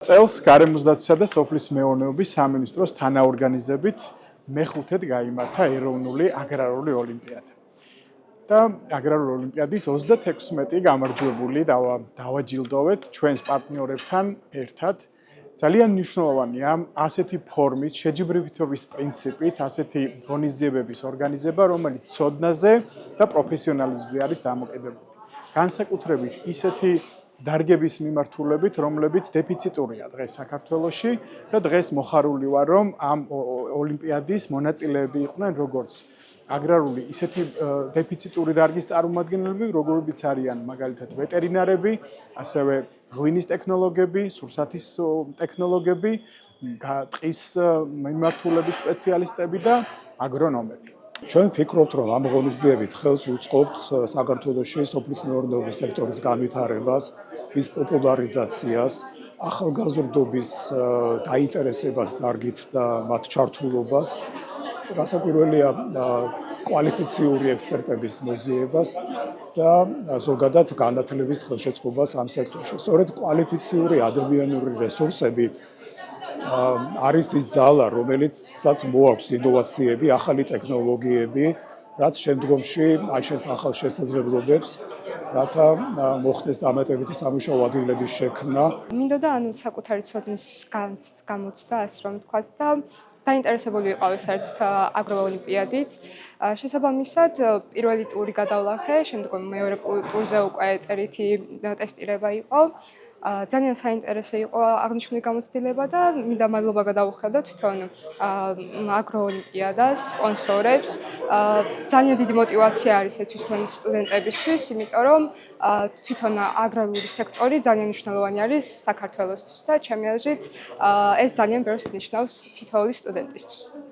წელს გარემოსდაცვისა და სოფლის მეურნეობის სამინისტროს თანაორგანიზებით მეხუთედ გაიმართა ეროვნული აგრარული ოლიმპიადა. და აგრარული ოლიმპიადის 36 გამარჯვებული დავაჯილდოვეთ ჩვენს პარტნიორებთან ერთად. ძალიან მნიშვნელოვანია ასეთი ფორმის შეჯიბრებითობის პრინციპით, ასეთი ღონისძიებების ორგანიზება, რომელიც ცოდნაზე და პროფესიონალიზმზე არის დამოკიდებული. განსაკუთრებით ისეთი დარგების მიმართულებით, რომლებიც დეფიციტურია დღეს საქართველოში და დღეს მოხარული ვარ, რომ ამ ოლიმპიადის მონაწილეები იყვნენ როგორც აგრარული ისეთი დეფიციტური დარგის წარმომადგენლები, როგორებიც არიან მაგალითად ვეტერინარები, ასევე ღვინის ტექნოლოგები, სურსათის ტექნოლოგები, ტყის მიმართულების სპეციალისტები და აგრონომები. ჩვენ ვფიქრობთ, რომ ამ ღონისძიებით ხელს უწყობთ საქართველოში სოფლის მეურნეობის სექტორის განვითარებას, მის პოპულარიზაციას, ახალგაზრდობის დაინტერესებას დარგით და მათ ჩართულობას, გასაკვირველია კვალიფიციური ექსპერტების მოძიებას და ზოგადად განათლების ხელშეწყობას ამ სექტორში. სწორედ კვალიფიციური ადამიანური რესურსები არის ის ძალა, რომელიცაც მოაქვს ინოვაციები, ახალი ტექნოლოგიები, რაც შემდგომში აჩენს ახალ შესაძლებლობებს, რათა მოხდეს დამატებითი სამუშაო ადგილების შექმნა. მინდოდა საკუთარი ცოდნის გამოცდა, ასე რომ ვთქვათ და დაინტერესებული ვიყავი საერთოდ აგროოლიმპიადით. შესაბამისად, პირველი ტური გადავლახე, შემდგომ მეორე ტურზე უკვე წერითი ტესტირება იყო. ძალიან საინტერესო იყო აღნიშნული გამოცდილება და მინდა მადლობა გადავუხადო თვითონ აგროოლიმპიადას, სპონსორებს. ძალიან დიდი мотиваცია არის ეს თვითონ სტუდენტებისთვის, იმიტომ რომ თვითონ აგრარული სექტორი ძალიან მნიშვნელოვანი არის საქართველოსთვის და ჩემი აზრით ეს ძალიან ბევრს ნიშნავს თითოეული სტუდენტისთვის.